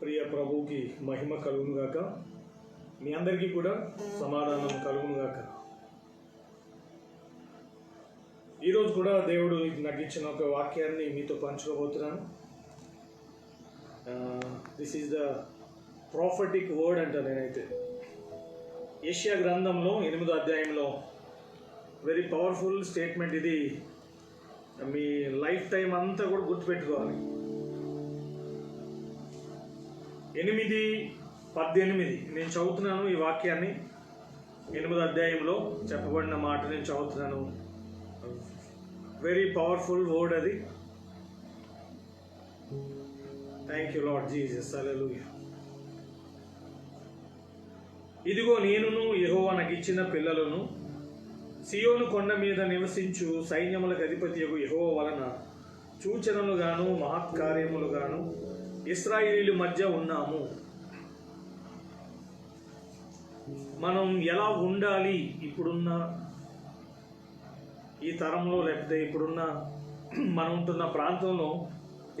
ప్రియ ప్రభువుకి మహిమ కలుగును గాక. మీ అందరికీ కూడా సమాధానం కలుగును గాక. ఈరోజు కూడా దేవుడు నాకు ఇచ్చిన ఒక వాక్యాన్ని మీతో పంచుకోబోతున్నాను. This is the prophetic word అంట. నేనైతే యెషయా గ్రంథంలో 8వ అధ్యాయంలో వెరీ పవర్ఫుల్ స్టేట్మెంట్. ఇది మీ లైఫ్ టైం అంతా కూడా గుర్తుపెట్టుకోవాలి. 8:18 నేను చదువుతున్నాను. ఈ వాక్యాన్ని 8వ అధ్యాయంలో చెప్పబడిన మాట నేను చదువుతున్నాను. వెరీ పవర్ఫుల్ వర్డ్ అది. Thank you Lord Jesus. Hallelujah. ఇదిగో నేనును యెహోవా నాకు ఇచ్చిన పిల్లలను, సియోను కొండ మీద నివసించు సైన్యములకు అధిపతియగు యెహోవా వలన సూచనలుగాను మహత్కార్యములుగాను ఇశ్రాయేలీయుల మధ్య ఉన్నాము. మనం ఎలా ఉండాలి ఇప్పుడున్న ఈ తరంలో, లేకపోతే ఇప్పుడున్న మనం ఉంటున్న ప్రాంతంలో,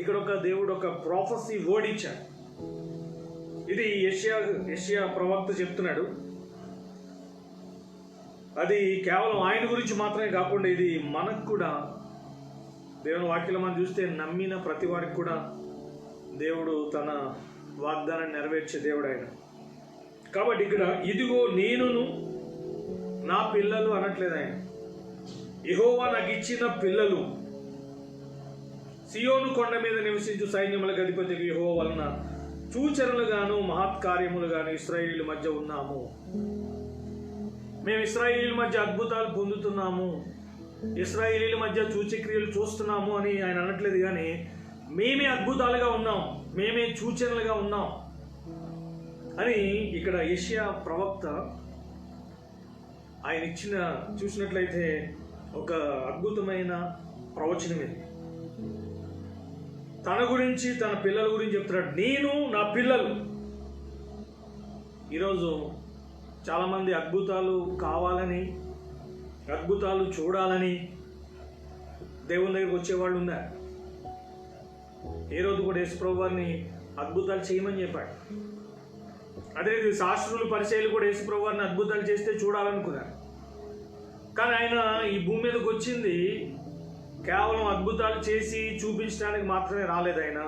ఇక్కడ ఒక దేవుడు ఒక ప్రాఫెసీ వర్డ్ ఇచ్చాడు. ఇది యెషయా ప్రవక్త చెప్తున్నాడు. అది కేవలం ఆయన గురించి మాత్రమే కాకుండా ఇది మనకు కూడా దేవుని వాక్యంలో మనం చూస్తే నమ్మిన ప్రతి వారికి కూడా దేవుడు తన వాగ్దానాన్ని నెరవేర్చే దేవుడు ఆయన. కాబట్టి ఇక్కడ ఇదిగో నేనును నా పిల్లలు అనట్లేదు ఆయన. యెహోవా నాకు ఇచ్చిన పిల్లలు, సియోను కొండ మీద నివసించు సైన్యములకు అధిపతి యెహోవా వలన సూచనలుగాను మహత్కార్యములుగాను ఇశ్రాయేలీయుల మధ్య ఉన్నాము. మేము ఇశ్రాయేలీయుల మధ్య అద్భుతాలు పొందుతున్నాము, ఇశ్రాయేలీయుల మధ్య సూచక్రియలు చూస్తున్నాము అని ఆయన అనట్లేదు. కానీ మేమే అద్భుతాలుగా ఉన్నాం, మేమే సూచనలుగా ఉన్నాం అని ఇక్కడ యెషయా ప్రవక్త ఆయన చూసినట్లయితే ఒక అద్భుతమైన ప్రవచనం ఇది. తన గురించి, తన పిల్లల గురించి చెప్తున్నాడు. నేను నా పిల్లలు. ఈరోజు చాలామంది అద్భుతాలు కావాలని, అద్భుతాలు చూడాలని దేవుని దగ్గరికి వచ్చేవాళ్ళు ఉన్నారు. ఏ రోజు కూడా యేసుప్రభు వారిని అద్భుతాలు చేయమని చెప్పాడు. అదే శాస్త్రులు, పరిచయులు కూడా యేసుప్రభు వారిని అద్భుతాలు చేస్తే చూడాలనుకున్నారు. కానీ ఆయన ఈ భూమి మీదకి వచ్చింది కేవలం అద్భుతాలు చేసి చూపించడానికి మాత్రమే రాలేదు ఆయన.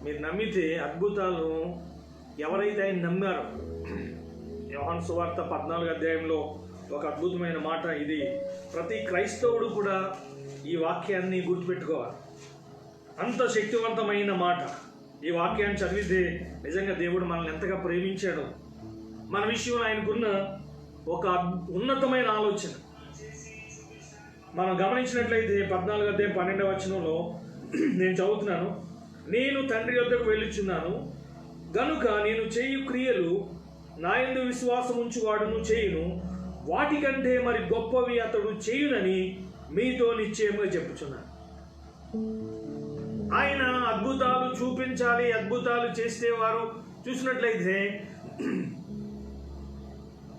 మీరు నమ్మితే అద్భుతాలు ఎవరైతే ఆయన నమ్మారో, యోహాను సువార్త 14వ అధ్యాయంలో ఒక అద్భుతమైన మాట ఇది. ప్రతి క్రైస్తవుడు కూడా ఈ వాక్యాన్ని గుర్తుపెట్టుకోవాలి. అంత శక్తివంతమైన మాట. ఈ వాక్యాన్ని చదివితే నిజంగా దేవుడు మనల్ని ఎంతగా ప్రేమించాడో, మన విషయంలో ఆయనకున్న ఒక ఉన్నతమైన ఆలోచన మనం గమనించినట్లయితే 14వ అధ్యాయం 12వ వచనంలో నేను చదువుతున్నాను. నేను తండ్రి వద్దకు వెళ్ళుచున్నాను గనుక నేను చేయు క్రియలు నా యందు విశ్వాసం ఉంచువాడును చేయును, వాటికంటే మరి గొప్పవి అతడు చేయునని మీతో నిశ్చయంగా చెప్పుచున్నాను. ఆయన అద్భుతాలు చూపించాలి, అద్భుతాలు చేస్తే వారు చూసినట్లయితే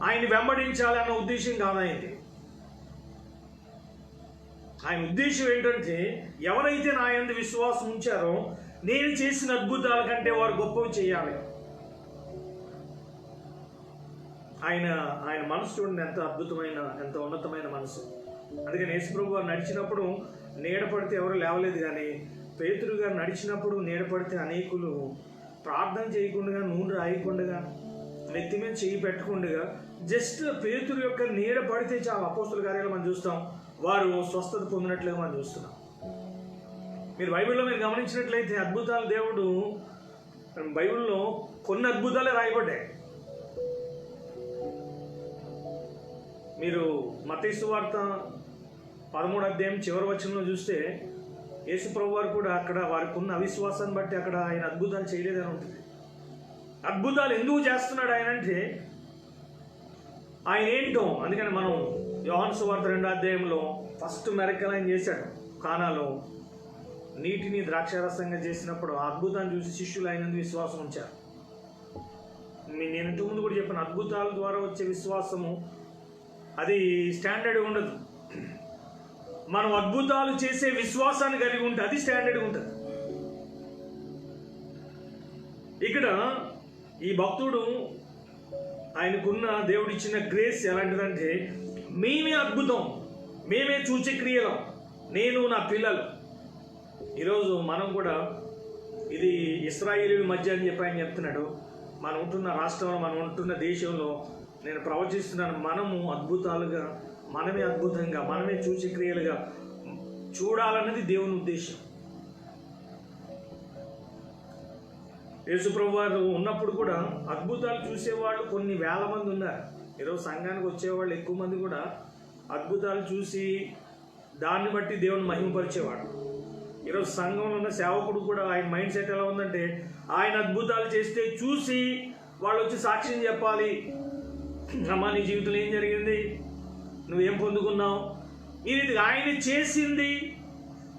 ఆయన వెంబడించాలి అన్న ఉద్దేశం కాదైంది. ఆయన ఉద్దేశం ఏంటంటే ఎవరైతే నా యందు విశ్వాసం ఉంచారో నేను చేసిన అద్భుతాల కంటే వారు గొప్పవి చేయాలి. ఆయన మనసు చూడండి, ఎంత అద్భుతమైన, ఎంత ఉన్నతమైన మనసు. అందుకని యేసుప్రభు వారు నడిచినప్పుడు నీడ పడితే ఎవరు లేవలేదు. కానీ పేతురు గారు నడిచినప్పుడు నీడ పడితే అనేకులు ప్రార్థన చేయకుండా, నూనె రాయకుండా, నెత్తి మీద చేయి పెట్టకుండా, జస్ట్ పేతురు యొక్క నీడ పడితే చాలా అపోస్తుల కార్యాలు మనం చూస్తాం, వారు స్వస్థత పొందినట్లుగా మనం చూస్తున్నాం. మీరు బైబిల్లో మీరు గమనించినట్లయితే అద్భుతాలు దేవుడు బైబిల్లో కొన్ని అద్భుతాలే రాయబడ్డాయి. మీరు మత్తయి సువార్త 13వ అధ్యాయం చివరి వచనంలో చూస్తే యేసుప్రభు వారు కూడా అక్కడ వారికి ఉన్న అవిశ్వాసాన్ని బట్టి అక్కడ ఆయన అద్భుతాలు చేయలేదని ఉంటుంది. అద్భుతాలు ఎందుకు చేస్తున్నాడు ఆయన అంటే ఆయన ఏంటో. అందుకని మనం యోహాను సువార్త 2వ అధ్యాయంలో ఫస్ట్ మిరకల్ ఆయన చేశాడు. కానాలో నీటిని ద్రాక్షారసంగా చేసినప్పుడు ఆ అద్భుతాన్ని చూసి శిష్యులు ఆయన విశ్వాసం ఉంచారు. నేను ఇంతకుముందు కూడా చెప్పాను, అద్భుతాల ద్వారా వచ్చే విశ్వాసము అది స్టాండర్డ్ ఉండదు. మనం అద్భుతాలు చేసే విశ్వాసాన్ని కలిగి ఉంటే అది స్టాండర్డ్ ఉంటుంది. ఇక్కడ ఈ భక్తుడు ఆయనకున్న దేవుడిచ్చిన గ్రేస్ ఎలాంటిదంటే, మేమే అద్భుతం, మేమే సూచక్రియలం, నేను నా పిల్లలు. ఈరోజు మనం కూడా ఇది ఇశ్రాయేలీయుల మధ్య అని చెప్పి ఆయన చెప్తున్నాడు. మనం ఉంటున్న రాష్ట్రంలో, మనం ఉంటున్న దేశంలో నేను ప్రవచిస్తున్నాను, మనము అద్భుతాలుగా, మనమే అద్భుతంగా, మనమే సూచక్రియలుగా చూడాలన్నది దేవుని ఉద్దేశం. యేసుప్రభు వారు ఉన్నప్పుడు కూడా అద్భుతాలు చూసేవాళ్ళు కొన్ని వేల మంది ఉన్నారు. ఈరోజు సంఘానికి వచ్చేవాళ్ళు ఎక్కువ మంది కూడా అద్భుతాలు చూసి దాన్ని బట్టి దేవుని మహిమపరిచేవాడు. ఈరోజు సంఘంలో ఉన్న సేవకుడు కూడా ఆయన మైండ్ సెట్ ఎలా ఉందంటే, ఆయన అద్భుతాలు చేస్తే చూసి వాళ్ళు వచ్చి సాక్ష్యం చెప్పాలి. అమ్మా, నీ జీవితంలో ఏం జరిగింది, నువ్వేం పొందుకున్నావు, ఈ రీతిగా ఆయన చేసింది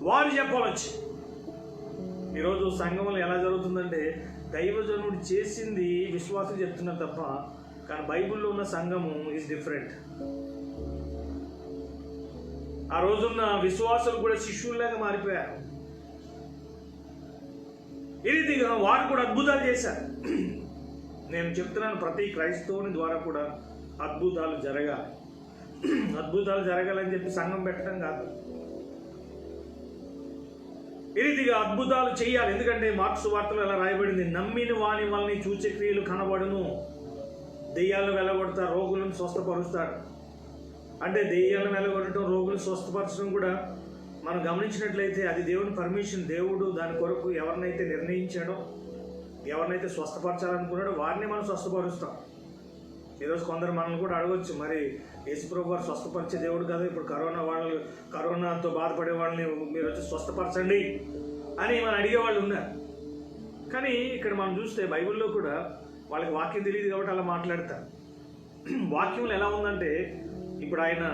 వారు చెప్పాలొచ్చి. ఈరోజు సంఘంలో ఎలా జరుగుతుందంటే, దైవజనుడు చేసింది విశ్వాసం చెప్తున్నారు తప్ప, కానీ బైబిల్లో ఉన్న సంఘము ఈజ్ డిఫరెంట్. ఆ రోజున్న విశ్వాసులు కూడా శిష్యుల్లాగా మారిపోయారు. ఈ రీతిగా వారు కూడా అద్భుతాలు చేశారు. నేను చెప్తున్నాను, ప్రతి క్రైస్తవుని ద్వారా కూడా అద్భుతాలు జరగాలి. అద్భుతాలు జరగాలని చెప్పి సంఘం పెట్టడం కాదు, ఈ రీతిగా అద్భుతాలు చేయాలి. ఎందుకంటే మార్క్స్ వార్తలో ఎలా రాయబడింది, నమ్మిన వాని వలన సూచక్రియలు కనబడును, దెయ్యాలను వెళ్ళగొడతారు, రోగులను స్వస్థపరుస్తారు. అంటే దెయ్యాలను వెళ్ళగొట్టడం, రోగులను స్వస్థపరచడం కూడా మనం గమనించినట్లయితే అది దేవుని పర్మిషన్. దేవుడు దాని కొరకు ఎవరినైతే నిర్ణయించాడో, ఎవరినైతే స్వస్థపరచాలనుకున్నాడో వారిని మనం స్వస్థపరుస్తాం. ఈరోజు కొందరు మనల్ని కూడా అడగవచ్చు, మరి యేసుప్రభు వారు స్వస్థపరిచే దేవుడు కదా, ఇప్పుడు కరోనాతో బాధపడే వాళ్ళని మీరు వచ్చి స్వస్థపరచండి అని మనం అడిగేవాళ్ళు ఉన్నారు. కానీ ఇక్కడ మనం చూస్తే బైబిల్లో కూడా వాళ్ళకి వాక్యం తెలియదు కాబట్టి అలా మాట్లాడతారు. వాక్యంలో ఎలా ఉందంటే, ఇప్పుడు ఆయన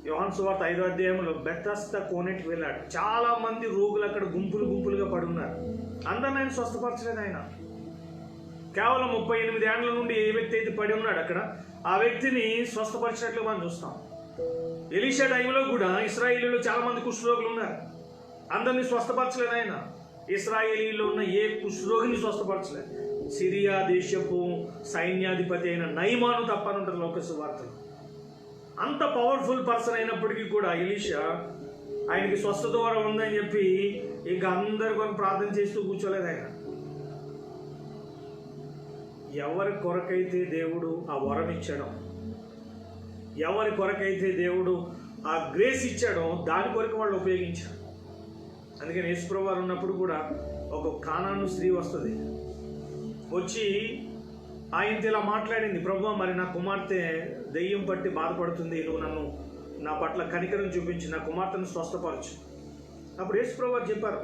యోహాను సువార్త 5వ అధ్యాయంలో బెతస్దా కోనేటికి వెళ్ళాడు. చాలా మంది రోగులు అక్కడ గుంపులుగా పడి ఉన్నారు. అందరిని ఆయన స్వస్థపరచలేదు. ఆయన కేవలం 38 ఏళ్ల నుండి ఏ వ్యక్తి అయితే పడి ఉన్నాడు అక్కడ, ఆ వ్యక్తిని స్వస్థపరిచినట్లు మనం చూస్తాం. ఎలీషా టైంలో కూడా ఇశ్రాయేలీలో చాలా మంది కుష్ఠరోగులు ఉన్నారు. అందరినీ స్వస్థపరచలేదు ఆయన. ఇశ్రాయేలీలో ఉన్న ఏ కుష్ఠరోగిని స్వస్థపరచలేదు. సిరియా దేశపు సైన్యాధిపతి అయిన నయమాను తప్పని ఉంటుంది లోక సువార్తలో. అంత పవర్ఫుల్ పర్సన్ అయినప్పటికీ కూడా ఎలీషా ఆయనకి స్వస్థత వరం ఉందని చెప్పి ఇంకా అందరి కొరకు ప్రార్థన చేస్తూ కూర్చోలేదు ఆయన. ఎవరి కొరకైతే దేవుడు ఆ వరం ఇచ్చాడో, ఎవరి కొరకైతే దేవుడు ఆ గ్రేస్ ఇచ్చాడో దాని కొరకు వాళ్ళు ఉపయోగించారు. అందుకని యేసుప్రభు వారు ఉన్నప్పుడు కూడా ఒక కానాను స్త్రీ వస్తుంది, వచ్చి ఆయనతో ఇలా మాట్లాడింది, ప్రభువా, మరి నా కుమార్తె దెయ్యం పట్టి బాధపడుతుంది, నువ్వు నా పట్ల కనికరం చూపించి నా కుమార్తెను స్వస్థపరచు. అప్పుడు యేసుప్రభు వారు చెప్పారు,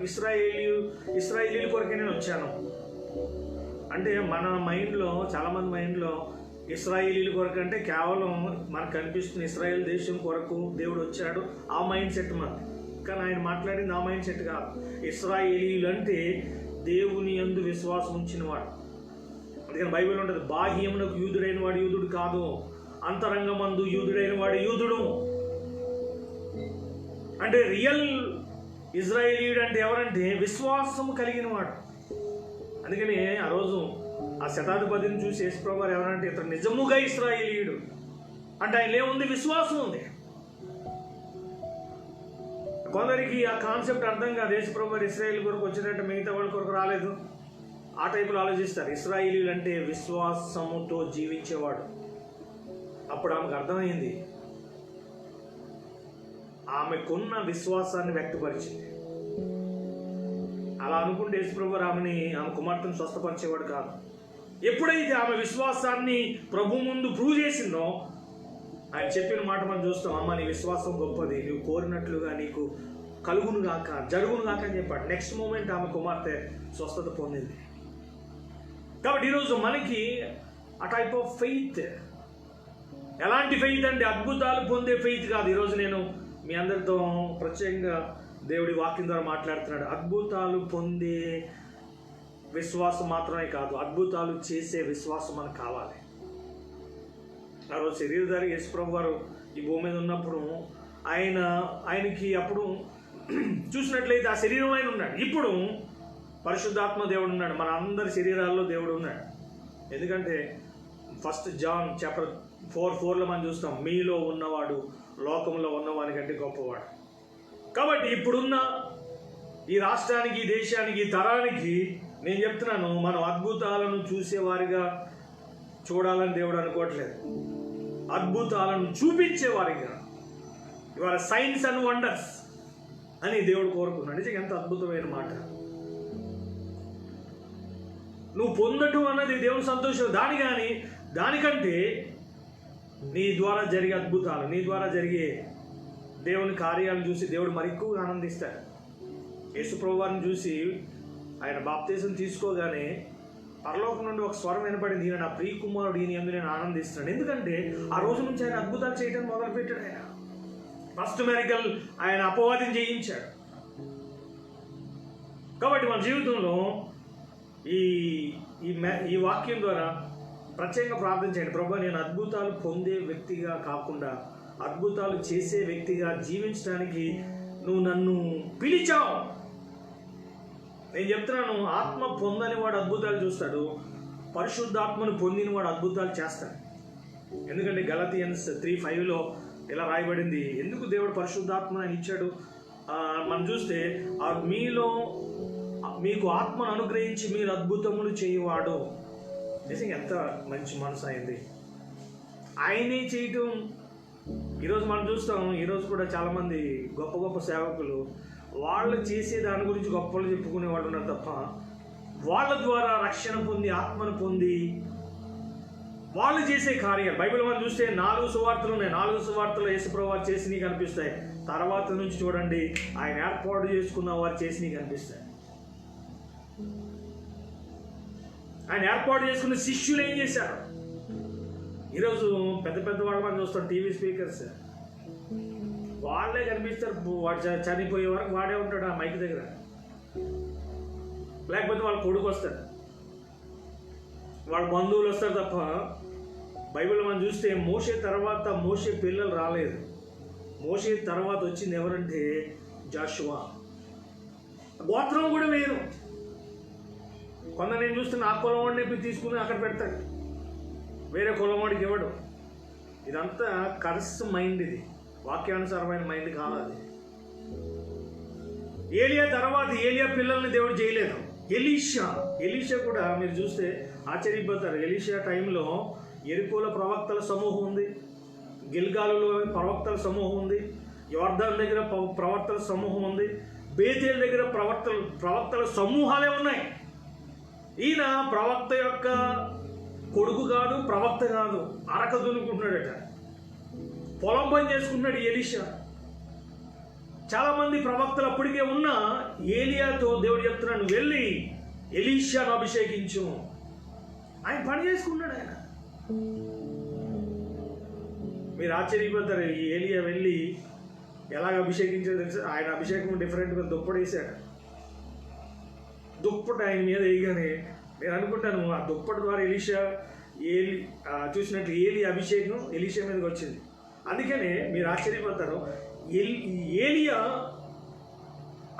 ఇశ్రాయేలీల కొరకే నేను వచ్చాను. అంటే మన మైండ్లో, చాలామంది మైండ్లో ఇశ్రాయేలీల కొరకు అంటే కేవలం మనకు కనిపిస్తున్న ఇశ్రాయేల్ దేశం కొరకు దేవుడు వచ్చాడు, ఆ మైండ్ సెట్ మనది. కానీ ఆయన మాట్లాడింది ఆ మైండ్ సెట్ కాదు. ఇశ్రాయేలీలు అంటే దేవుని యందు విశ్వాసం ఉంచిన వాడు. అందుకని బైబిల్ ఉంటుంది, బాహ్యమునకు యూదుడైన వాడు యూదుడు కాదు, అంతరంగమందు యూదుడైన వాడు యూదుడు. అంటే రియల్ ఇజ్రాయేలీయుడు అంటే ఎవరంటే విశ్వాసము కలిగిన వాడు. అందుకని ఆ రోజు ఆ శతాధిపతిని చూసి యేసుప్రభు వారు ఎవరంటే, ఇతను నిజముగా ఇశ్రాయేలీయుడు అంటే ఆయన ఏముంది, విశ్వాసం ఉంది. కొందరికి ఆ కాన్సెప్ట్ అర్థం కాదు. యేసుప్రభు వారు ఇశ్రాయేల్ కొరకు వచ్చినట్టు మిగతా వాళ్ళ కొరకు రాలేదు, ఆ టైపులో ఆలోచిస్తారు. ఇశ్రాయేలీయులు అంటే విశ్వాసముతో జీవించేవాడు. అప్పుడు ఆమెకు అర్థమైంది, ఆమెకున్న విశ్వాసాన్ని వ్యక్తపరిచింది. అలా అనుకుంటే యేసుప్రభు ఆమె కుమార్తెను స్వస్థపరిచేవాడు కాదు. ఎప్పుడైతే ఆమె విశ్వాసాన్ని ప్రభు ముందు ప్రూవ్ చేసిందో, ఆయన చెప్పిన మాట మనం చూస్తాం, అమ్మ నీ విశ్వాసం గొప్పది, నువ్వు కోరినట్లుగా నీకు కలుగును గాక, జరుగును గాక అని చెప్పాడు. నెక్స్ట్ మూమెంట్ ఆమె కుమార్తె స్వస్థత పొందింది. కాబట్టి ఈరోజు మనకి ఆ టైప్ ఆఫ్ ఫెయిత్, ఎలాంటి ఫెయిత్ అంటే అద్భుతాలు పొందే ఫెయిత్ కాదు. ఈరోజు నేను మీ అందరితో ప్రత్యేకంగా దేవుడి వాక్యం ద్వారా మాట్లాడుతున్నాడు. అద్భుతాలు పొందే విశ్వాసం మాత్రమే కాదు, అద్భుతాలు చేసే విశ్వాసం మనకు కావాలి. ఆ రోజు శరీరధారి యేసుప్రభు వారు ఈ భూమి మీద ఉన్నప్పుడు ఆయనకి అప్పుడు చూసినట్లయితే ఆ శరీరం ఆయన ఉన్నాడు. ఇప్పుడు పరిశుద్ధాత్మ దేవుడు ఉన్నాడు, మన అందరి శరీరాల్లో దేవుడు ఉన్నాడు. ఎందుకంటే 1 John chapter 4:4 మనం చూస్తాం, మీలో ఉన్నవాడు లోకంలో ఉన్నవాని కంటే గొప్పవాడు. కాబట్టి ఇప్పుడున్న ఈ రాష్ట్రానికి, ఈ దేశానికి, ఈ తరానికి నేను చెప్తున్నాను, మనం అద్భుతాలను చూసేవారిగా చూడాలని దేవుడు అనుకోవట్లేదు, అద్భుతాలను చూపించేవారిగా, ఇవాళ సైన్స్ అండ్ వండర్స్ అని దేవుడు కోరుకున్నాడు. నిజంగా ఎంత అద్భుతమైన మాట. నువ్వు పొందటం అన్నది దేవుని సంతోషం. దానికంటే నీ ద్వారా జరిగే అద్భుతాలు, నీ ద్వారా జరిగే దేవుని కార్యాలను చూసి దేవుడు మరి ఎక్కువగా ఆనందిస్తాడు. యేసుప్రభు వారిని చూసి ఆయన బాప్తిసం తీసుకోగానే పరలోకం నుండి ఒక స్వరం వినపడింది, ఈయన నా ప్రియ కుమారుడు, ఈయన యందు నేను ఆనందిస్తున్నాడు. ఎందుకంటే ఆ రోజు నుంచి ఆయన అద్భుతాలు చేయడం మొదలుపెట్టాడు. ఆయన ఫస్ట్ మెరికల్ ఆయన అపవాదిని జయించాడు. కాబట్టి మన జీవితంలో ఈ వాక్యం ద్వారా ప్రత్యేకంగా ప్రార్థన చేయండి. ప్రభువా, నేను అద్భుతాలు పొందే వ్యక్తిగా కాకుండా అద్భుతాలు చేసే వ్యక్తిగా జీవించడానికి నువ్వు నన్ను పిలిచావు. నేను చెప్తున్నాను, ఆత్మ పొందని వాడు అద్భుతాలు చూస్తాడు, పరిశుద్ధాత్మను పొందిన వాడు అద్భుతాలు చేస్తాడు. ఎందుకంటే గలతియన్స్ 3:5 ఇలా రాయబడింది, ఎందుకు దేవుడు పరిశుద్ధాత్మను ఆయన ఇచ్చాడు. మనం చూస్తే మీకు ఆత్మను అనుగ్రహించి మీరు అద్భుతములు చేయవాడు. నిజంగా ఎంత మంచి మనసు అయింది, ఆయనే చేయటం. ఈరోజు మనం చూస్తాం, ఈరోజు కూడా చాలామంది గొప్ప గొప్ప సేవకులు వాళ్ళు చేసే దాని గురించి గొప్పలు చెప్పుకునే వాళ్ళు ఉన్నారు తప్ప, వాళ్ళ ద్వారా రక్షణ పొంది ఆత్మను పొంది వాళ్ళు చేసే కార్యాలు బైబిల్ మనం చూస్తే 4 సువార్తలు ఉన్నాయి. 4 సువార్తలు యేసుప్రభు వారు చేసినవి కనిపిస్తాయి. తర్వాత నుంచి చూడండి, ఆయన ఏర్పాటు చేసుకున్న వారు చేసినవి కనిపిస్తాయి. ఆయన ఏర్పాటు చేసుకున్న శిష్యులు ఏం చేశారు. ఈరోజు పెద్ద పెద్ద వాళ్ళు మనం చూస్తాం, టీవీ స్పీకర్స్ వాళ్ళే కనిపిస్తారు. వాడు చనిపోయే వరకు వాడే ఉంటాడు ఆ మైక్ దగ్గర, లేకపోతే వాళ్ళ కొడుకు వస్తాడు, వాళ్ళ బంధువులు వస్తారు తప్ప. బైబిల్ మనం చూస్తే మోషే తర్వాత మోషే పిల్లలు రాలేదు. మోషే తర్వాత వచ్చింది ఎవరంటే జాషువా. గోత్రం కూడా వేరు. కొంత నేను చూస్తున్న ఆ కులం వాడిని తీసుకుని అక్కడ పెడతాడు, వేరే కులం వాడికి ఇవ్వడు. ఇదంతా కర్స్ మైండ్, ఇది వాక్యానుసారమైన మైండ్ కాదు. అది ఏలియా తర్వాత ఏలియా పిల్లల్ని దేవుడు చేయలేదు. ఎలీషా కూడా మీరు చూస్తే ఆశ్చర్యపోతారు. ఎలీషా టైంలో ఎరికోల ప్రవక్తల సమూహం ఉంది, గిల్గాలులో ప్రవక్తల సమూహం ఉంది, యోర్దాన్ దగ్గర ప్రవక్తల సమూహం ఉంది, బేతేల్ దగ్గర ప్రవక్తల సమూహాలే ఉన్నాయి. ఈయన ప్రవక్త యొక్క కొడుకు కాదు, ప్రవక్త కాదు, అరక దున్నుకుంటున్నాడట, పొలం పని చేసుకుంటున్నాడు ఎలీషా. చాలామంది ప్రవక్తలు అప్పటికే ఉన్నా ఏలియాతో దేవుడు చెప్తున్నాడు, వెళ్ళి ఎలీషాను అభిషేకించు. ఆయన పని చేసుకున్నాడు. ఆయన మీరు ఆశ్చర్యపోతారు, ఈ ఏలియా వెళ్ళి ఎలాగ అభిషేకించాడో తెలుసు. ఆయన అభిషేకం డిఫరెంట్గా దుప్పటేశాడు. దుప్పటి ఆయన మీద వేయగానే నేను అనుకుంటాను, ఆ దుప్పటి ద్వారా చూసినట్లు ఏలి అభిషేకం ఎలీషా మీదకి వచ్చింది. అందుకనే మీరు ఆశ్చర్యపోతారు, ఏలియా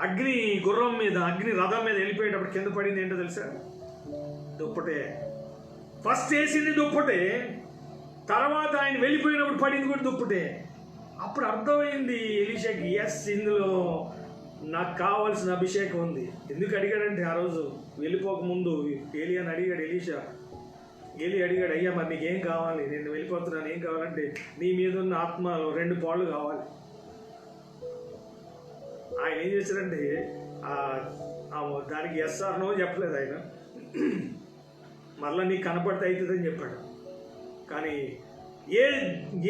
అగ్ని గుర్రం మీద, అగ్ని రథం మీద వెళ్ళిపోయేటప్పుడు కింద పడింది ఏంటో తెలుసా? దుప్పటే. ఫస్ట్ వేసింది దుప్పటే, తర్వాత ఆయన వెళ్ళిపోయినప్పుడు పడింది కూడా దుప్పటే. అప్పుడు అర్థమైంది ఎలీషాకి, ఎస్, ఇందులో నాకు కావాల్సిన అభిషేకం ఉంది. ఎందుకు అడిగాడంటే, ఆ రోజు వెళ్ళిపోకముందు ఏలియాని అడిగాడు ఏలి అడిగాడు, అయ్యా మరి నీకేం కావాలి, నేను వెళ్ళిపోతున్నాను, ఏం కావాలంటే నీ మీద ఉన్న ఆత్మలో 2 పాళ్ళు కావాలి. ఆయన ఏం చేశాడంటే దానికి ఎస్ ఆర్ నో చెప్పలేదు. ఆయన మళ్ళీ నీకు కనపడితే అవుతుందని చెప్పాడు. కానీ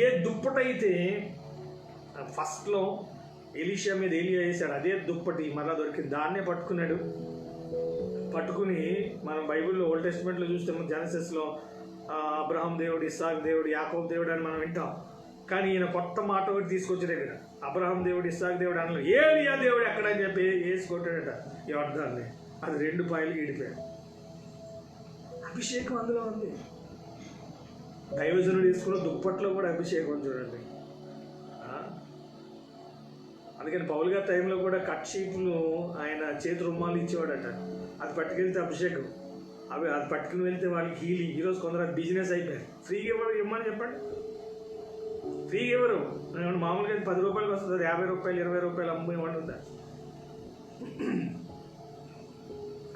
ఏ దుప్పటైతే ఫస్ట్లో ఎలీషా మీద ఏలియా వేశాడు, అదే దుప్పటి మళ్ళా దొరికింది. దాన్నే పట్టుకుని మనం బైబిల్లో ఓల్డ్ టెస్ట్మెంట్లో చూస్తే, జెనసిస్లో అబ్రహాం దేవుడు, ఇస్సాక్ దేవుడు, యాకోబు దేవుడు అని మనం వింటాం. కానీ ఈయన కొత్త మాట ఒకటి తీసుకొచ్చి దగ్గర అబ్రహాం దేవుడు, ఇస్సాక్ దేవుడు అనలేదు, ఏలియా దేవుడు ఎక్కడని చెప్పి వేసి కొట్టాడట ఈ అర్థాన్ని. అది 2 పాయలు గీడిపోయాడు. అభిషేకం అందులో ఉంది. దైవజనుడు తీసుకున్న దుప్పట్లో కూడా అభిషేకం చూడండి. అందుకని పౌలు గారి టైంలో కూడా కట్ షీట్లు ఆయన చేతి రుమాలు ఇచ్చేవాడట. అది పట్టుకెళ్తే అభిషేకం, అది పట్టుకుని వెళ్తే వాళ్ళకి హీలింగ్. ఈరోజు కొందరు అది బిజినెస్ అయిపోయారు. ఫ్రీగా ఎవరు ఇవ్వమని చెప్పండి, ఫ్రీగా ఎవరు? మామూలుగా 10 రూపాయలకి వస్తుంది, అది 50 రూపాయలు 20 రూపాయలు అమ్మేమంటుందా?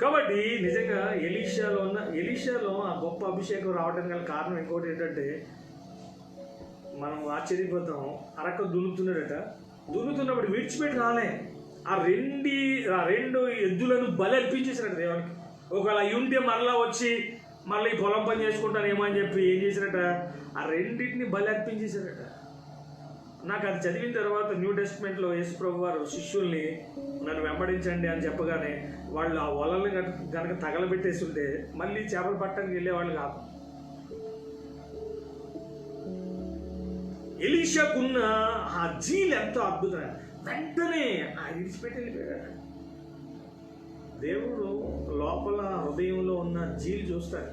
కాబట్టి నిజంగా ఎలీషాలో ఆ గొప్ప అభిషేకం రావడానికి గల కారణం ఇంకోటి ఏంటంటే, మనం ఆశ్చర్యపోతాం. అరక దున్నుతున్నప్పుడు విడిచిపెట్టి రాలే. ఆ రెండు ఎద్దులను బలి అర్పించేసినట్టు దేవునికి. ఒకవేళ ఉంటే మరలా వచ్చి మళ్ళీ ఈ పొలం పని చేసుకుంటానేమో అని చెప్పి ఏం చేసినట్ట, ఆ రెండింటిని బలి అర్పించేశారట. నాకు అది చదివిన తర్వాత న్యూ టెస్ట్మెంట్లో యేసుప్రభు వారు శిష్యుల్ని నన్ను వెంబడించండి అని చెప్పగానే వాళ్ళు ఆ వలల్ని కనుక తగలబెట్టేసి ఉంటే మళ్ళీ చేపలు పట్టడానికి వెళ్ళేవాళ్ళు కాదు. ఎలీషాకున్న ఆ జీల్ ఎంతో అద్భుతమైన, వెంటనే ఆయన విడిచిపెట్టి వెళ్ళిపోయాడు. దేవుడు లోపల హృదయంలో ఉన్న జీలు చూస్తాడు.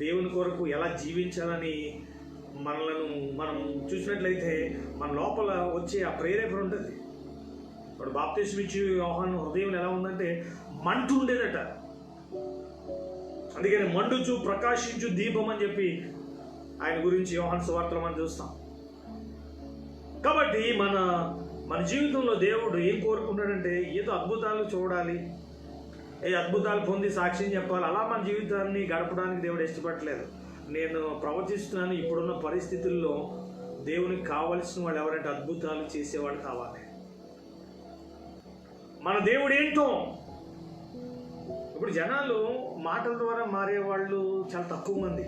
దేవుని కొరకు ఎలా జీవించాలని మనం చూసినట్లయితే మన లోపల వచ్చే ఆ ప్రేరేపణ ఉంటుంది. ఇప్పుడు బాప్తిస్మం ఇచ్చి యోహాను హృదయం ఎలా ఉందంటే మంటు ఉండేదట. అందుకని మండుచు ప్రకాశించు దీపం అని చెప్పి ఆయన గురించి యోహాను సువార్తలో మనం చూస్తాం. కాబట్టి మన జీవితంలో దేవుడు ఏం కోరుకుంటాడంటే, ఏదో అద్భుతాలు చూడాలి, ఏ అద్భుతాలు పొంది సాక్ష్యం చెప్పాలి, అలా మన జీవితాన్ని గడపడానికి దేవుడు ఇష్టపడలేదు. నేను ప్రవచిస్తున్నాను, ఇప్పుడున్న పరిస్థితుల్లో దేవునికి కావలసిన వాళ్ళు ఎవరంటే అద్భుతాలు చేసేవాళ్ళు కావాలి. మన దేవుడు ఏంటో ఇప్పుడు జనాలు మాటల ద్వారా మారేవాళ్ళు చాలా తక్కువ మంది.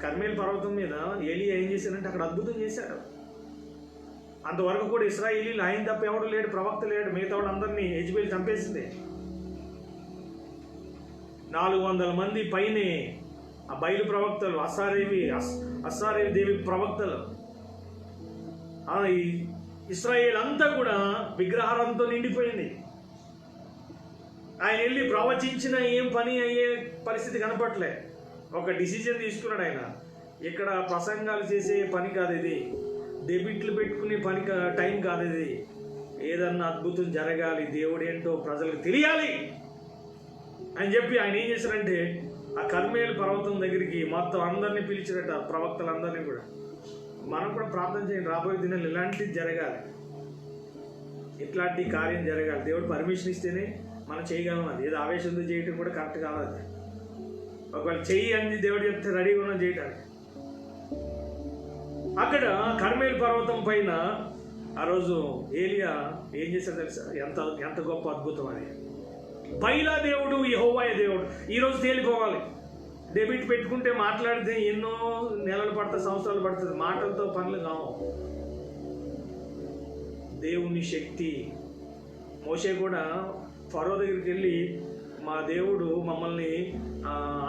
కర్మేల్ పర్వతం మీద ఏలియా ఏం చేశారంటే అక్కడ అద్భుతం చేశాడు. అంతవరకు కూడా ఇశ్రాయేలీలు ఆయన తప్ప ఎవడు లేడు, ప్రవక్త లేడు, మిగతా వాళ్ళు అందరినీ యెజబెల్ చంపేసింది. 400 మంది పైనే ఆ బయలు ప్రవక్తలు, అస్సారేవి దేవి ప్రవక్తలు. ఇశ్రాయేల్ అంతా కూడా విగ్రహారంతో నిండిపోయింది. ఆయన వెళ్ళి ప్రవచించిన ఏం పని అయ్యే పరిస్థితి కనపట్లే. ఒక డిసిజన్ తీసుకున్నాడు ఆయన, ఇక్కడ ప్రసంగాలు చేసే పని కాదు ఇది, డెబిట్లు పెట్టుకునే పని టైం కాదు ఇది, ఏదన్నా అద్భుతం జరగాలి, దేవుడు ఏంటో ప్రజలకు తెలియాలి అని చెప్పి ఆయన ఏం చేశారంటే ఆ కర్మేలు పర్వతం దగ్గరికి మొత్తం అందరినీ పిలిచినట్ట, ప్రవక్తలందరినీ కూడా. మనం కూడా ప్రార్థన చేయండి, రాబోయే దినాలు ఇలాంటిది జరగాలి, ఇట్లాంటి కార్యం జరగాలి. దేవుడు పర్మిషన్ ఇస్తేనే మనం చేయగలం. అది ఏదో ఆవేశంతో చేయటం కూడా కరెక్ట్ కాదు. అది ఒకవేళ చెయ్యి అని దేవుడు చెప్తే రెడీగా ఉన్నాం చేయటానికి. అక్కడ కర్మేలు పర్వతం పైన ఆ రోజు ఏలియా ఏం చేశారు తెలుసా? ఎంత గొప్ప అద్భుతం అని. బయలా దేవుడు, యెహోవాయ దేవుడు ఈరోజు తేలిపోవాలి. డెబిట్ పెట్టుకుంటే మాట్లాడితే ఎన్నో నెలలు పడుతుంది, సంవత్సరాలు పడుతుంది. మాటలతో పనులు కావు. దేవుని శక్తి. మోషే కూడా ఫరో దగ్గరికి వెళ్ళి మా దేవుడు మమ్మల్ని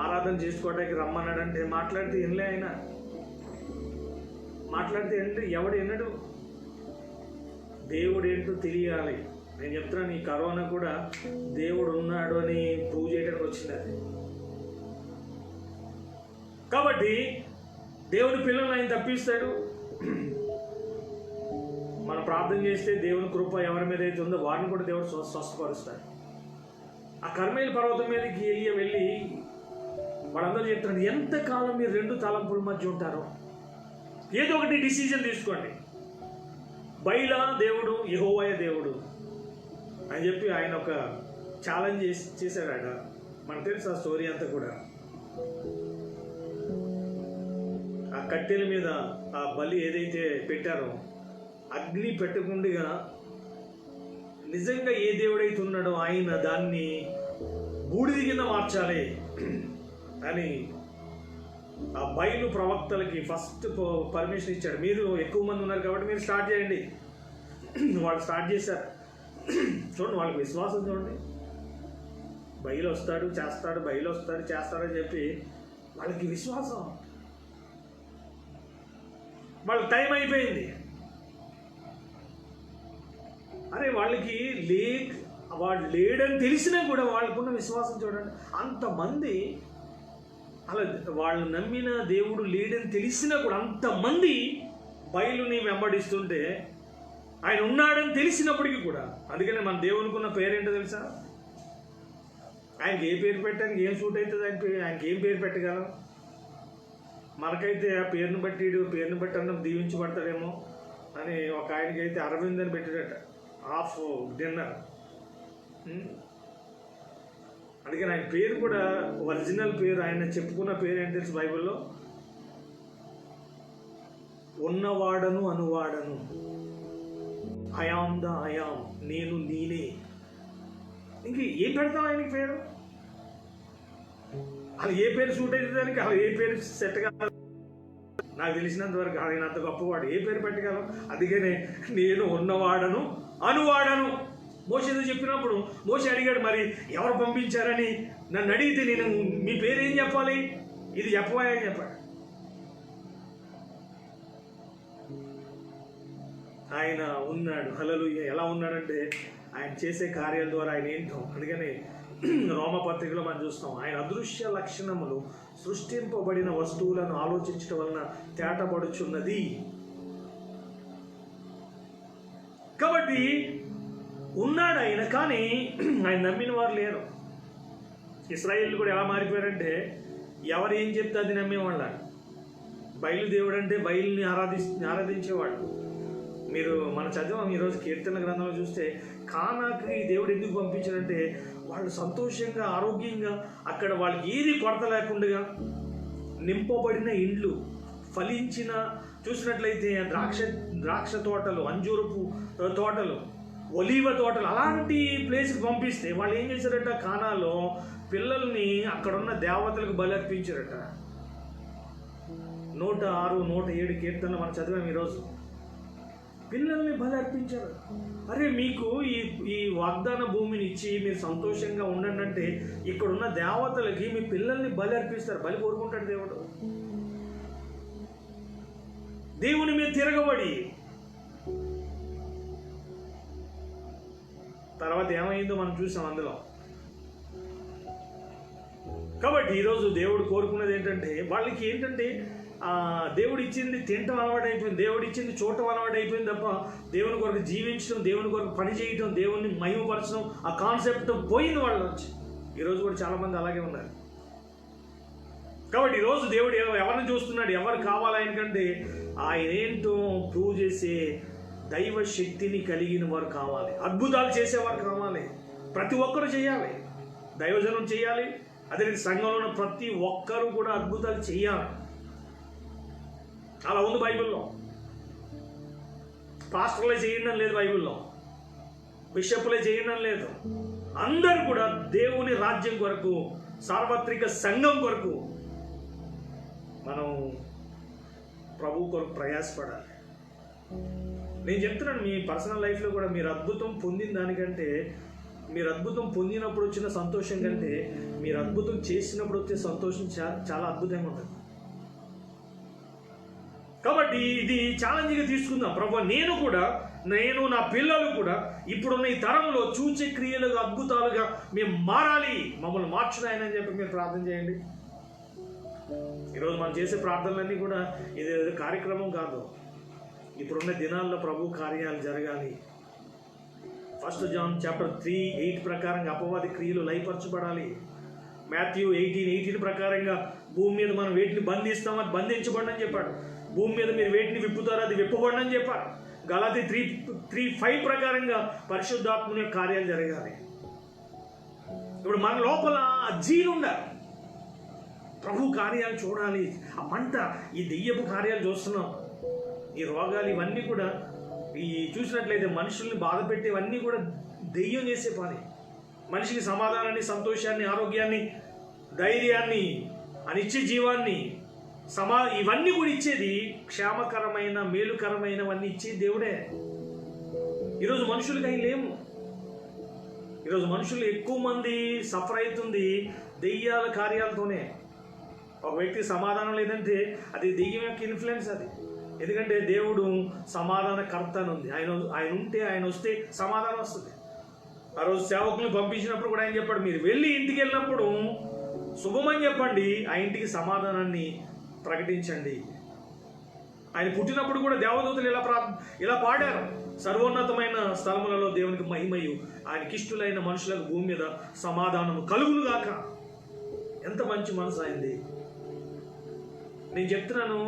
ఆరాధన చేసుకోవడానికి రమ్మన్నాడంటే మాట్లాడితే వినలే. ఆయన మాట్లాడితే ఏంటి, ఎవడు వినడు. దేవుడు ఏంటో తెలియాలి. నేను చెప్తున్నాను, ఈ కరోనా కూడా దేవుడు ఉన్నాడు అని ప్రూవ్ చేయడానికి వచ్చింది అది. కాబట్టి దేవుని పిల్లల్ని ఆయన తప్పిస్తాడు. మనం ప్రార్థన చేస్తే దేవుని కృప ఎవరి మీద అయితే ఉందో వారిని కూడా దేవుడు స్వస్థపరుస్తాడు. ఆ కర్మేలు పర్వతం మీదకి ఏలియా వెళ్ళి వాళ్ళందరూ చెప్తున్నాడు, ఎంతకాలం మీరు 2 తలంపుల మధ్య ఉంటారో ఏదో ఒకటి డిసిజన్ తీసుకోండి. బయలా దేవుడు, యెహోవాయ దేవుడు అని చెప్పి ఆయన ఒక ఛాలెంజ్ చేశాడట. మనకు తెలుసు ఆ స్టోరీ అంతా కూడా. ఆ కట్టెల మీద ఆ బలి ఏదైతే పెట్టారో అగ్ని పెట్టకుండా నిజంగా ఏ దేవుడైతే ఉన్నాడో ఆయన దాన్ని బూడిద కింద మార్చాలి అని ఆ బయలు ప్రవక్తలకి ఫస్ట్ పర్మిషన్ ఇచ్చాడు. మీరు ఎక్కువ మంది ఉన్నారు కాబట్టి మీరు స్టార్ట్ చేయండి. వాళ్ళు స్టార్ట్ చేశారు. చూడండి, వాళ్ళకి విశ్వాసం చూడండి. బయలు వస్తాడు చేస్తాడు, బయలు వస్తాడు చేస్తాడని చెప్పి వాళ్ళకి విశ్వాసం. వాళ్ళకి టైం అయిపోయింది. అరే వాళ్ళకి వాడు లేడని తెలిసినా కూడా వాళ్ళకున్న విశ్వాసం చూడండి. అంతమంది అలా వాళ్ళు నమ్మిన దేవుడు లేడని తెలిసినా కూడా అంతమంది బయలుని వెంబడిస్తుంటే ఆయన ఉన్నాడని తెలిసినప్పటికీ కూడా. అందుకనే మన దేవునికి ఉన్న పేరేంటో తెలుసా? ఆయనకి ఏ పేరు పెట్టడానికి ఏం సూట్ అవుతుంది, ఆయనకి ఏం పేరు పెట్టగలం? మనకైతే ఆ పేరుని బట్టి అన్నం దీవించబడతాడేమో అని ఒక ఆయనకైతే అరవింద్ అని పెట్టాడట, హాఫ్ డిన్నర్. అందుకని ఆయన పేరు కూడా ఒరిజినల్ పేరు, ఆయన చెప్పుకున్న పేరు ఏంటి తెలుసు బైబిల్లో? ఉన్నవాడను అనువాడను, ఐయామ్ ద ఐయామ్, నేను నేనే. ఇంక ఏం పెడతాం ఆయనకి పేరు? అలా ఏ పేరు సూట్ అయితే దానికి, అలా ఏ పేరు సెట్ కాదు. నాకు తెలిసినంత వరకు ఆయన అంత గొప్పవాడు, ఏ పేరు పెట్టగలం? అందుకనే నేను ఉన్నవాడను అనువాడను. మోషేతో చెప్పినప్పుడు మోషే అడిగాడు, మరి ఎవరు పంపించారని నన్ను అడిగితే నేను మీ పేరు ఏం చెప్పాలి? ఇది చెప్పవా అని చెప్పాడు. ఆయన ఉన్నాడు. హల్లెలూయా. ఎలా ఉన్నాడంటే ఆయన చేసే కార్యాల ద్వారా ఆయన ఏంటో. అందుకని రోమపత్రికలో మనం చూస్తాం, ఆయన అదృశ్య లక్షణములు సృష్టింపబడిన వస్తువులను ఆలోచించడం వలన తేటపడుచున్నది. కాబట్టి ఉన్నాడు ఆయన, కానీ ఆయన నమ్మిన వారు లేరు. ఇశ్రాయేల్ కూడా ఎలా మారిపోయారంటే ఎవరు ఏం చెప్తే అది నమ్మేవాళ్ళ. బయలుదేవుడు అంటే బయలుని ఆరాధించేవాడు. మీరు మనం చదివాం ఈరోజు కీర్తన గ్రంథంలో చూస్తే, కానాకి దేవుడు ఎందుకు పంపించాడంటే వాళ్ళు సంతోషంగా ఆరోగ్యంగా అక్కడ వాళ్ళకి ఏది కొరత లేకుండా నింపబడిన ఇండ్లు, ఫలించిన చూసినట్లయితే ద్రాక్ష తోటలు, అంజూరపు తోటలు, ఒలీవ తోటలు, అలాంటి ప్లేస్కి పంపిస్తే వాళ్ళు ఏం చేశారట? కానాలో పిల్లల్ని అక్కడున్న దేవతలకు బలర్పించారట. 106, 107 కీర్తనలు మనం చదివాం ఈరోజు. పిల్లల్ని బలి అర్పించారు. అరే మీకు ఈ వాగ్దాన భూమిని ఇచ్చి మీరు సంతోషంగా ఉండండి అంటే ఇక్కడున్న దేవతలకి మీ పిల్లల్ని బలి అర్పిస్తారు. బలి కోరుకుంటాడు దేవుడు. దేవుని మీద తిరగబడి తర్వాత ఏమైందో మనం చూసాం అందులో. కాబట్టి ఈరోజు దేవుడు కోరుకున్నది ఏంటంటే వాళ్ళకి ఏంటంటే దేవుడు ఇచ్చింది తినటం అలవాటు అయిపోయింది, దేవుడు ఇచ్చింది చూడటం అలవాటు అయిపోయింది తప్ప దేవుని కొరకు జీవించడం, దేవుని కొరకు పని చేయటం, దేవుణ్ణి మహిమపరచడం ఆ కాన్సెప్ట్ పోయింది వాళ్ళ నుంచి. ఈరోజు కూడా చాలామంది అలాగే ఉన్నారు. కాబట్టి ఈరోజు దేవుడు ఎవరిని చూస్తున్నాడు? ఎవరు కావాలి ఆయనకంటే ఆయన ఏంటో ప్రూవ్ చేసే దైవ శక్తిని కలిగిన వారు కావాలి, అద్భుతాలు చేసేవారు కావాలి. ప్రతి ఒక్కరు చేయాలి, దైవజనం చేయాలి. అదే సంఘంలో ఉన్న ప్రతి ఒక్కరూ కూడా అద్భుతాలు చేయాలి. అలా ఉంది బైబిల్లో. పాస్టర్లే చేయండి అని లేదు బైబిల్లో, బిషప్లే చేయండి అని లేదు. అందరూ కూడా దేవుని రాజ్యం కొరకు, సార్వత్రిక సంఘం కొరకు మనం ప్రభు కొరకు ప్రయాసపడాలి. నేను చెప్తున్నాను, మీ పర్సనల్ లైఫ్లో కూడా మీరు అద్భుతం పొందిన దానికంటే, మీరు అద్భుతం పొందినప్పుడు వచ్చిన సంతోషం కంటే మీరు అద్భుతం చేసినప్పుడు వచ్చే సంతోషం చాలా అద్భుతంగా ఉంటుంది. కాబట్టి ఇది ఛాలెంజ్గా తీసుకుందాం. ప్రభు నేను నా పిల్లలు కూడా ఇప్పుడున్న ఈ తరంలో చూచే క్రియలుగా, అద్భుతాలుగా మేము మారాలి, మమ్మల్ని మార్చునాయని చెప్పి మీరు ప్రార్థన చేయండి. ఈరోజు మనం చేసే ప్రార్థనలన్నీ కూడా ఇది కార్యక్రమం కాదు. ఇప్పుడున్న దినాల్లో ప్రభు కార్యాలు జరగాలి. 1 John chapter 3:8 ప్రకారంగా అపవాది క్రియలు లయపరచబడాలి. మాథ్యూ 18:18 ప్రకారంగా భూమి మీద మనం వేటిని బంధిస్తామని బంధించబడి అని చెప్పాడు. భూమి మీద మీరు వేటిని విప్పుతారో అది విప్పబడి అని చెప్పాడు. గలాతీ 3:5 ప్రకారంగా పరిశుద్ధాత్మని యొక్క కార్యాలు జరగాలి. ఇప్పుడు మన లోపల జీలు ఉండాలి, ప్రభు కార్యాలు చూడాలి. ఆ మంట, ఈ దెయ్యపు కార్యాలు చూస్తున్నాం, ఈ రోగాలు ఇవన్నీ కూడా ఈ చూసినట్లయితే మనుషుల్ని బాధ పెట్టేవన్నీ కూడా దెయ్యం చేసే పని. మనిషికి సమాధానాన్ని, సంతోషాన్ని, ఆరోగ్యాన్ని, ధైర్యాన్ని, అనిచ్చే జీవాన్ని, ఇవన్నీ కూడా ఇచ్చేది క్షేమకరమైన, మేలుకరమైనవన్నీ ఇచ్చేది దేవుడే. ఈరోజు మనుషులకి అవి లేవు. ఈరోజు మనుషులు ఎక్కువ మంది సఫర్ అవుతుంది దెయ్యాల కార్యాలతోనే. ఒక వ్యక్తి సమాధానం లేదంటే అది దెయ్యం యొక్క ఇన్ఫ్లుయెన్స్ అది. ఎందుకంటే దేవుడు సమాధానకర్త అని ఉంది. ఆయన ఉంటే, ఆయన వస్తే సమాధానం వస్తుంది. ఆ రోజు సేవకులను పంపించినప్పుడు కూడా ఆయన చెప్పాడు, మీరు వెళ్ళి ఇంటికి వెళ్ళినప్పుడు శుభమని చెప్పండి, ఆ ఇంటికి సమాధానాన్ని ప్రకటించండి. ఆయన పుట్టినప్పుడు కూడా దేవదూతలు ఇలా పాడారు, సర్వోన్నతమైన స్థలములలో దేవునికి మహిమయు, ఆయనకి ఇష్టలైన మనుషులకు భూమి మీద సమాధానము కలుగునుగాక. ఎంత మంచి మనసు అయింది. నేను చెప్తున్నాను,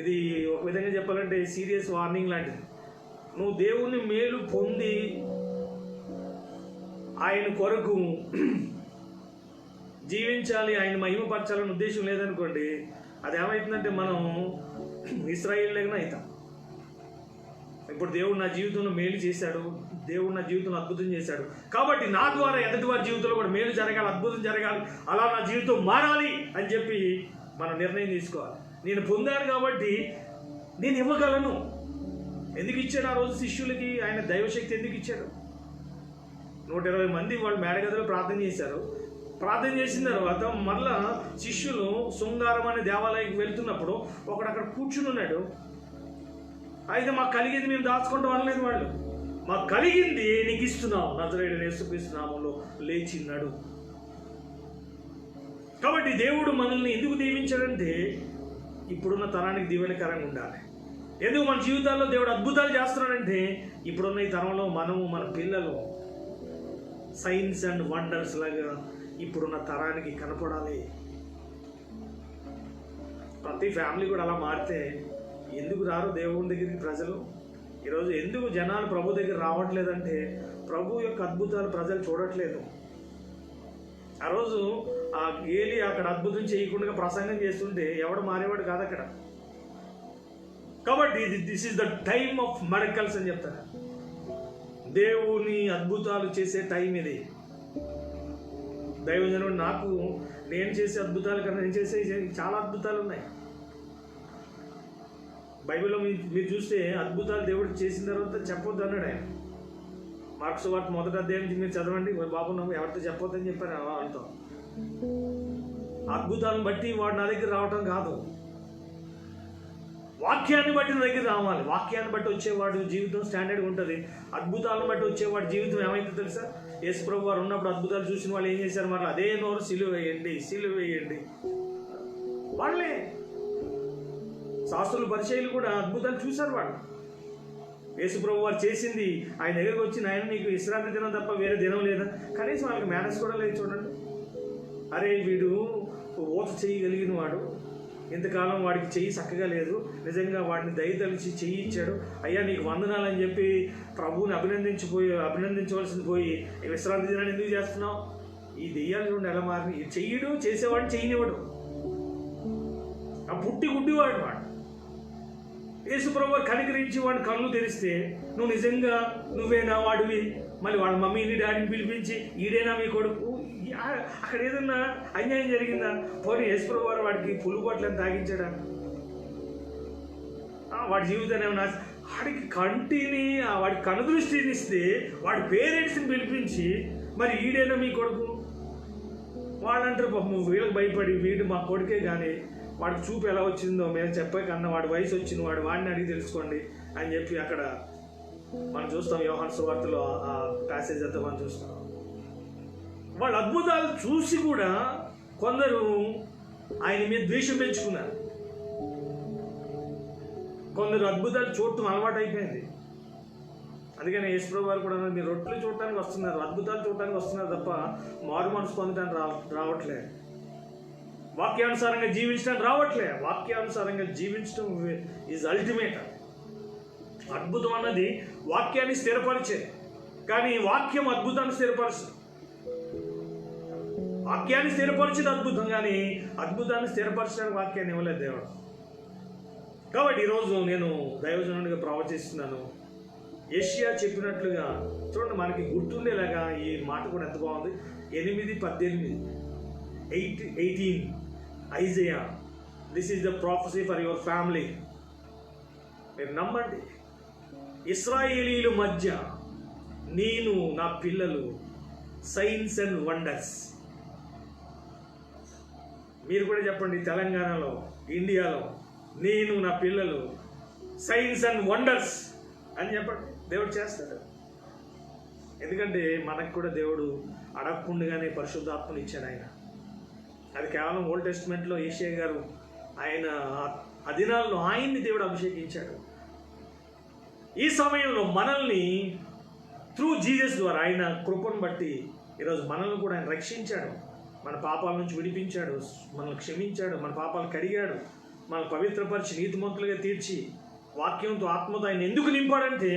ఇది ఒక విధంగా చెప్పాలంటే సీరియస్ వార్నింగ్ లాంటిది. నువ్వు దేవుని మేలు పొంది ఆయన కొరకు జీవించాలి, ఆయన మహిమపరచాలని ఉద్దేశం లేదనుకోండి, అది ఏమవుతుందంటే మనం ఇశ్రాయేలులాగానే అవుతాం. ఇప్పుడు దేవుడు నా జీవితంలో మేలు చేశాడు, దేవుడు నా జీవితంలో అద్భుతం చేశాడు, కాబట్టి నా ద్వారా ఎదుటి వారి జీవితంలో కూడా మేలు జరగాలి, అద్భుతం జరగాలి, అలా నా జీవితం మారాలి అని చెప్పి మనం నిర్ణయం తీసుకోవాలి. నేను పొందాను కాబట్టి నేను ఇవ్వగలను. ఎందుకు ఇచ్చాడు ఆ రోజు శిష్యులకి ఆయన దైవశక్తి? ఎందుకు ఇచ్చాడు? 120 మంది వాళ్ళు మేడగదిలో ప్రార్థన చేశారు. ప్రార్థన చేసిన తర్వాత మరలా శిష్యులు శృంగారం అనే దేవాలయానికి వెళ్తున్నప్పుడు ఒకడు అక్కడ కూర్చుని ఉన్నాడు. అయితే మాకు కలిగింది మేము దాచుకుంటాం అనలేదు వాళ్ళు. మాకు కలిగింది నీకు ఇస్తున్నాం, నజరేయుడైన యేసుక్రీస్తు నామములో లేచిన్నాడు. కాబట్టి దేవుడు మనల్ని ఎందుకు దీవించాడంటే ఇప్పుడున్న తరానికి దీవెనకరంగా ఉండాలి. ఎందుకు మన జీవితాల్లో దేవుడు అద్భుతాలు చేస్తున్నాడంటే ఇప్పుడున్న ఈ తరంలో మనము మన పిల్లలు సైన్స్ అండ్ వండర్స్ లాగా ఇప్పుడున్న తరానికి కనపడాలి. ప్రతి ఫ్యామిలీ కూడా అలా మారితే ఎందుకు రారు దేవుని దగ్గరికి ప్రజలు? ఈరోజు ఎందుకు జనాలు ప్రభు దగ్గర రావట్లేదంటే ప్రభు యొక్క అద్భుతాలు ప్రజలు చూడట్లేదు. ఆ రోజు ఆ గేలి అక్కడ అద్భుతం చేయకుండా ప్రసంగం చేస్తుంటే ఎవడు మారేవాడు కాదు అక్కడ. కాబట్టి this is the time of miracles అని చెప్తారు. దేవుని అద్భుతాలు చేసే టైం ఇది. దైవజనుడు నేను చేసే అద్భుతాల కన్నా నేను చేసే చాలా అద్భుతాలు ఉన్నాయి. బైబిల్లో మీరు చూస్తే అద్భుతాలు దేవుడు చేసిన తర్వాత చెప్పొద్దు అన్నాడు ఆయన. మార్క్స్ వార్త 1వ అధ్యాయం మీరు చదవండి. బాబు నువ్వు ఎవరితో చెప్పొద్దని చెప్పారు వాళ్ళతో. అద్భుతాలను బట్టి వాడు నా దగ్గర రావటం కాదు, వాక్యాన్ని బట్టి నా దగ్గర రావాలి. వాక్యాన్ని బట్టి వచ్చేవాడు జీవితం స్టాండర్డ్గా ఉంటుంది. అద్భుతాలను బట్టి వచ్చేవాడు జీవితం ఏమైందో తెలుసా? యేసుప్రభు వారు ఉన్నప్పుడు అద్భుతాలు చూసిన వాళ్ళు ఏం చేశారు? మరి అదే నోరు సిలువ వేయండి వాళ్ళే. శాస్త్రులు పరిచయులు కూడా అద్భుతాలు చూశారు వాళ్ళు. యేసుప్రభు వారు చేసింది ఆయన దగ్గరకు వచ్చి, ఆయన నీకు విశ్రాంతి దినం తప్ప వేరే దినం లేదా? కనీసం వాళ్ళకి మేనేజ్ కూడా లేదు. చూడండి, అరే వీడు ఓత చేయగలిగిన వాడు, ఇంతకాలం వాడికి చెయ్యి చక్కగా లేదు, నిజంగా వాడిని దయతలిచి చెయ్యి ఇచ్చాడు, అయ్యా నీకు వందనాలు అని చెప్పి ప్రభువుని అభినందించవలసింది పోయి విశ్రాంతి దినాన్ని ఎందుకు చేస్తున్నావు? ఈ దెయ్యాలు చూడండి ఎలా మారి. చెయ్యడు, చేసేవాడిని చెయ్యనివాడు, ఆ పుట్టి గుడ్డివాడు వాడు. యేసుప్రభు కనికరించి వాడిని కళ్ళు తెరిస్తే నువ్వు నిజంగా నువ్వేనా వాడివి? మళ్ళీ వాళ్ళ మమ్మీని డాడీని పిలిపించి ఈడేనా మీ కొడుకు? అక్కడ ఏదన్నా అన్యాయం జరిగిందా? పోనీ యేసుప్రభు వారు వాడికి పులుగొట్లని తాగించాడా? వాడి జీవితాన్ని ఏమన్నా వాడికి వాడి కనుదృష్టిని ఇస్తే వాడి పేరెంట్స్ని పిలిపించి మరి ఈడేనా మీ కొడుకు? వాళ్ళంటారు పాపం వీళ్ళకి భయపడి వీడు మా కొడుకే, కానీ వాడికి చూపు ఎలా వచ్చిందో మేము చెప్పే కన్నా వాడి వయసు వచ్చింది, వాడిని అడిగి తెలుసుకోండి అని చెప్పి అక్కడ మనం చూస్తాం. యోహాను సువార్తలో ఆ ప్యాసేజ్ అంతా మనం చూస్తాం. వాళ్ళ అద్భుతాలు చూసి కూడా కొందరు ఆయన మీద ద్వేషం పెంచుకున్నారు. కొందరు అద్భుతాలు చూడటం అలవాటు అయిపోయింది. అందుకని యేసుప్రభు వారు కూడా మీరు రొట్టెలు చూడటానికి వస్తున్నారు, అద్భుతాలు చూడటానికి వస్తున్నారు తప్ప మారు మనసు పొందడానికి రావట్లేదు. వాక్యానుసారంగా జీవించడానికి రావట్లే. వాక్యానుసారంగా జీవించడం ఈజ్ అల్టిమేట్. అద్భుతం అన్నది వాక్యాన్ని స్థిరపరిచేది, కానీ వాక్యం అద్భుతాన్ని స్థిరపరచదు. వాక్యాన్ని స్థిరపరిచేది అద్భుతం, కానీ అద్భుతాన్ని స్థిరపరచడానికి వాక్యాన్ని ఇవ్వలేదు దేవుడు. కాబట్టి ఈరోజు నేను దైవజనుడిగా ప్రవచిస్తున్నాను. యెషయా చెప్పినట్లుగా చూడండి, మనకి గుర్తుండేలాగా ఈ మాట కూడా ఎంత బాగుంది. 8:18 Isaiah, this is the prophecy for your family. మీరు నమ్మండి, ఇశ్రాయేలీల మధ్య నేను నా పిల్లలు సైన్స్ అండ్ వండర్స్. మీరు కూడా చెప్పండి, తెలంగాణలో, ఇండియాలో నేను నా పిల్లలు సైన్స్ అండ్ వండర్స్ అని చెప్పండి. దేవుడు చేస్తాడు. ఎందుకంటే మనకు కూడా దేవుడు అడగకుండానే పరిశుద్ధాత్మను ఇచ్చాడు ఆయన. అది కేవలం ఓల్డ్ టెస్ట్మెంట్లో యెషయా గారు ఆయన ఆ దినాల్లో ఆయన్ని దేవుడు అభిషేకించాడు. ఈ సమయంలో మనల్ని త్రూ జీసస్ ద్వారా, ఆయన కృపను బట్టి ఈరోజు మనల్ని కూడా ఆయన రక్షించాడు, మన పాపాల నుంచి విడిపించాడు, మనల్ని క్షమించాడు, మన పాపాలు కడిగాడు, మనల్ని పవిత్రపరిచి నీతిమంతులుగా తీర్చి వాక్యంతో ఆత్మతో ఆయన ఎందుకు నింపాడంటే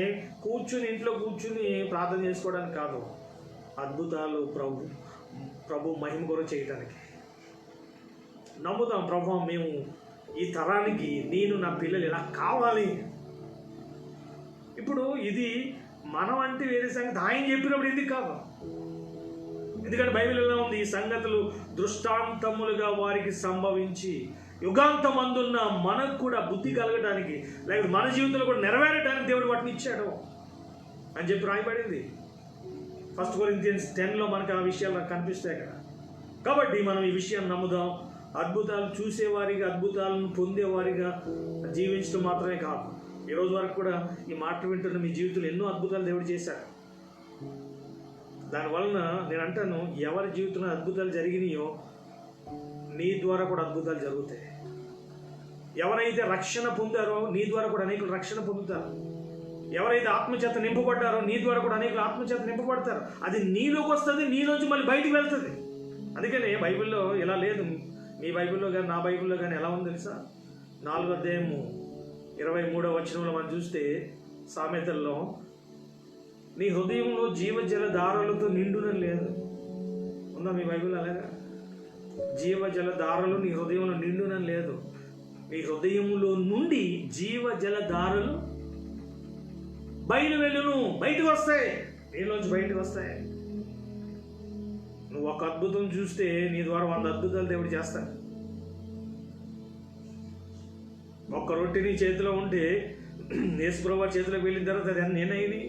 ఇంట్లో కూర్చుని ప్రార్థన చేసుకోవడానికి కాదు, అద్భుతాలు ప్రభు మహిమ కొరకు చేయటానికి. నమ్ముతాం, ప్రభు మేము ఈ తరానికి నేను నా పిల్లలు ఇలా కావాలి. ఇప్పుడు ఇది మనం అంటే వేరే సంగతి, ఆయన చెప్పినప్పుడు ఎందుకు కాదు? ఎందుకంటే బైబిల్ ఎలా ఉంది, ఈ సంగతులు దృష్టాంతములుగా వారికి సంభవించి యుగాంతమందున్న మనకు కూడా బుద్ధి కలగడానికి, లేకపోతే మన జీవితంలో కూడా నెరవేరడానికి దేవుడు వాటిని ఇచ్చాడు అని చెప్పి రాయబడింది. 1 Corinthians 10లో మనకు ఆ విషయాలు కనిపిస్తాయి కదా. కాబట్టి మనం ఈ విషయాన్ని నమ్ముదాం. అద్భుతాలు చూసేవారిగా, అద్భుతాలను పొందేవారిగా జీవించడం మాత్రమే కాదు, ఈరోజు వరకు కూడా ఈ మాట వింటున్న మీ జీవితంలో ఎన్నో అద్భుతాలు దేవుడు చేశాడు. దానివలన నేను అంటాను, ఎవరి జీవితంలో అద్భుతాలు జరిగినాయో నీ ద్వారా కూడా అద్భుతాలు జరుగుతాయి. ఎవరైతే రక్షణ పొందారో నీ ద్వారా కూడా అనేకులు రక్షణ పొందుతారు. ఎవరైతే ఆత్మచేత నింపబడ్డారో నీ ద్వారా కూడా అనేకులు ఆత్మచేత నింపబడతారు. అది నీలోకి వస్తుంది, నీలోంచి మళ్ళీ బయటికి వెళ్తుంది. అందుకనే బైబిల్లో ఇలా లేదు. మీ బైబిల్లో కానీ నా బైబిల్లో కానీ ఎలా ఉంది తెలుసా? 4వ అధ్యాయము 23వ వచనంలో మనం చూస్తే, సామెతల్లో నీ హృదయంలో జీవజల ధారలతో నిండునని లేదు. ఉందా మీ బైబిల్ అలాగా? జీవజల ధారలు నీ హృదయంలో నిండునని లేదు. నీ హృదయంలో నుండి జీవజల ధారలు బయటకు వస్తాయి, నీలోంచి బయటకు వస్తాయి. నువ్వు ఒక అద్భుతం చూస్తే నీ ద్వారా 100 అద్భుతాలు దేవుడు చేస్తాడు. ఒక్క రొట్టె నీ చేతిలో ఉంటే యేసుప్రభువు చేతిలోకి వెళ్ళిన తర్వాత అది నేనైంది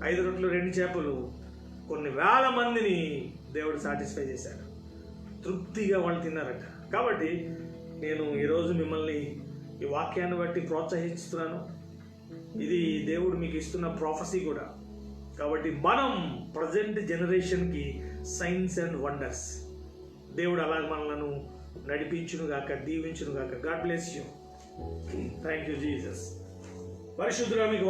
5 రొట్టెలు 2 చేపలు కొన్ని వేల మందిని దేవుడు సాటిస్ఫై చేశాడు. తృప్తిగా వాళ్ళు తిన్నారట. కాబట్టి నేను ఈరోజు మిమ్మల్ని ఈ వాక్యాన్ని బట్టి ప్రోత్సహిస్తున్నాను. ఇది దేవుడు మీకు ఇస్తున్న ప్రాఫెసీ కూడా. కాబట్టి మనం ప్రజెంట్ జనరేషన్కి సైన్స్ అండ్ వండర్స్ దేవుడు అలా మనలను నడిపించునుగాక, దీవించునుగాక. God bless you. Thank you Jesus. పరిశుద్ధుడా మీకు